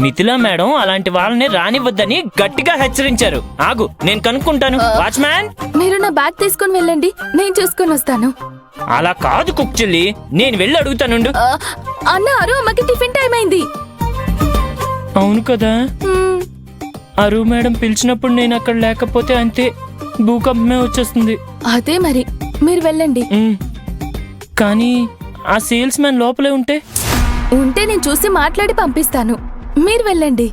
Mithila madam అలాంటి వాళ్ళని రానివ్వద్దని గట్టిగా హెచ్చరించారు. ఆగు, నేను కనుక్కుంటాను. వాచ్మ్యాన్, మీరు నా బ్యాగ్ తీసుకుని వెళ్ళండి, నేను చూసుకొని వస్తాను. అలా కాదు కుక్ చెల్లి, నేను వెళ్ళి అడుగుతానుండు. అన్న అరు అమ్మకి టిఫిన్ టైం అయింది. అవును కదా, మ్మ్. అరు మేడం పిలిచినప్పుడు నేను అక్కడ లేకపోతే అంతే, భూకంపమే వచ్చేస్తుంది. అదే మరి, మీరు వెళ్ళండి. కానీ ఆ సేల్స్ మ్యాన్ లోపలే ఉంటే నేను చూసి మాట్లాడి పంపిస్తాను. మీరు వెళ్ళండి.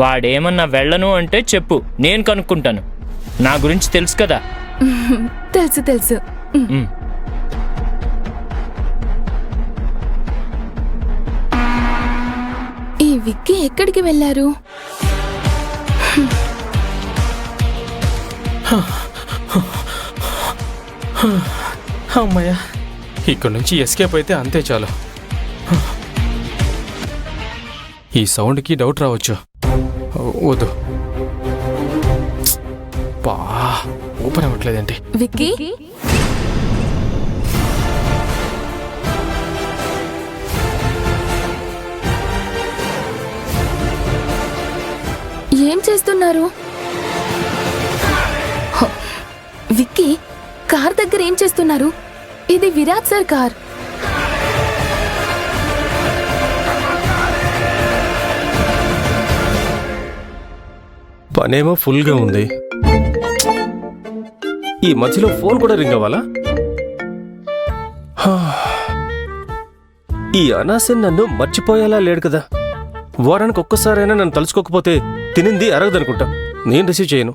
వాడేమన్నా వెళ్ళను అంటే చెప్పు, నేను కనుక్కుంటాను. నా గురించి తెలుసు కదా. తెలుసు తెలుసు. ఈ విక్కీ ఎక్కడికి వెళ్ళారు? అమ్మయ్యా, ఇక్కడ నుంచి ఎస్కేప్ అయితే అంతే చాలు. ఈ సౌండ్కి డౌట్ రావచ్చు. వద్దు, బా ఓపెన్ అవ్వట్లేదండి. విక్కీ, ఏం చేస్తున్నారు? విక్కీ, కార్ దగ్గర ఏం చేస్తున్నారు? ఇది విరాట్ సార్ కార్. పనేమో ఫుల్గా ఉంది. ఈ మధ్యలో ఫోన్ కూడా రింగ్ అవ్వాలా? ఈ అనాసిన్ నన్ను మర్చిపోయేలా లేడు కదా. వారానికి ఒక్కసారైనా నన్ను తలుచుకోకపోతే తినింది అరగదనుకుంటా. నేను రిసీవ్ చేయను.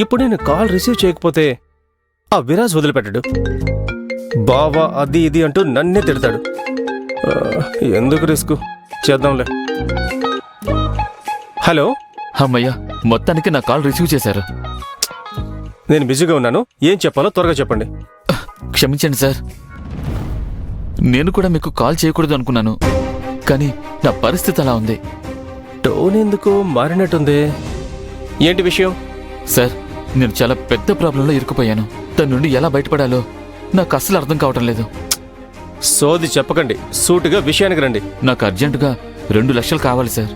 ఇప్పుడు నేను కాల్ రిసీవ్ చేయకపోతే ఆ విరాజ్ వదిలిపెట్టాడు. బావా అది ఇది అంటూ నన్నే తిడతాడు. ఎందుకు రిస్క్, చేద్దాంలే. హలో. అమ్మయ్యా, మొత్తానికి నా కాల్ రిసీవ్ చేశారు. నేను బిజీగా ఉన్నాను, ఏం చెప్పాలో త్వరగా చెప్పండి. క్షమించండి సార్, నేను కూడా మీకు కాల్ చేయకూడదు అనుకున్నాను, కానీ నా పరిస్థితి అలా ఉంది. టోన్ ఎందుకు మారినట్టుంది? ఏంటి విషయం? సార్, నేను చాలా పెద్ద ప్రాబ్లంలో ఇరుక్కుపోయాను. దాని నుండి ఎలా బయటపడాలో నాకు అస్సలు అర్థం కావటం లేదు. సోది చెప్పకండి, సూటిగా విషయానికి రండి. నాకు అర్జెంటుగా 2 లక్షలు కావాలి సార్.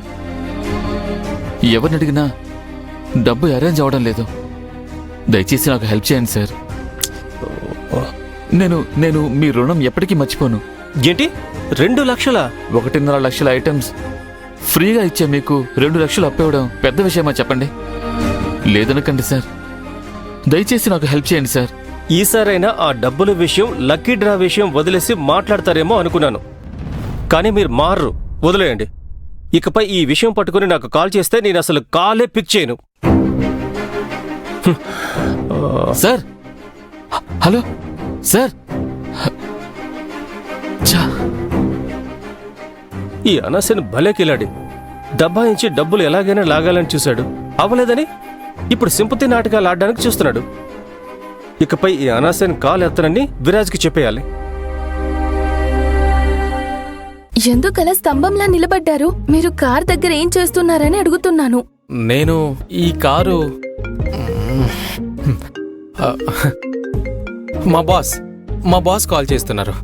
ఎవరిని అడిగినా డబ్బు అరేంజ్ అవ్వడం లేదు. దయచేసి నాకు హెల్ప్ చేయండి సార్. నేను మీ రుణం ఎప్పటికీ మర్చిపోను. ఏంటి 2 లక్షలా? 1.5 లక్షల ఐటమ్స్ ఫ్రీగా ఇచ్చే మీకు 2 లక్షలు అప్పివ్వడం పెద్ద విషయమా చెప్పండి? లేదనకండి సార్, దయచేసి నాకు హెల్ప్ చేయండి సార్. ఈసారైనా ఆ డబ్బుల విషయం, లక్కీ డ్రా విషయం వదిలేసి మాట్లాడతారేమో అనుకున్నాను, కానీ మీరు మారరు. వదిలేయండి. ఇకపై ఈ విషయం పట్టుకుని నాకు కాల్ చేస్తే నేను అసలు కాలే పిక్ చేయను. Sir, hello sir. ఈ అనసెన్ భలే కిలాడి. దబ్బాయించి డబ్బులు ఎలాగైనా లాగాలని చూశాడు, అవ్వలేదని ఇప్పుడు సింపతి నాటకాలు ఆడడానికి చూస్తున్నాడు. ఇకపై ఈ అనాసెన్ కాల్ ఎత్తనని విరాజ్కి చెప్పేయాలి. ఎందుకలా స్తంభంలా నిలబడ్డారు? మీరు కార్ దగ్గర ఏం చేస్తున్నారని అడుగుతున్నాను. నేను ఈ కారు మా బాస్ కాల్ చేస్తున్నారు.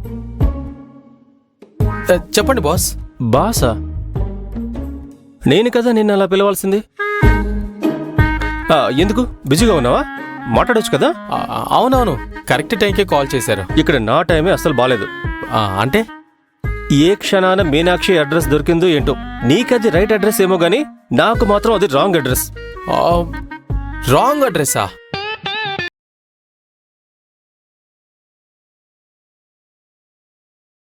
చెప్పండి బాస్. బాసా? నేను కదా నిన్ను అలా పిలవాల్సింది. ఎందుకు బిజీగా ఉన్నావా? మాట్లాడొచ్చు కదా. అవునవును, కరెక్ట్ టైంకే కాల్ చేశారు. ఇక్కడ నా టైమే అస్సలు బాలేదు. అంటే ఏ క్షణాన మీనాక్షి అడ్రస్ దొరికిందో ఏంటో. నీకది రైట్ అడ్రస్ ఏమో గానీ నాకు మాత్రం అది రాంగ్ అడ్రస్. రాంగ్ అడ్రస్సా?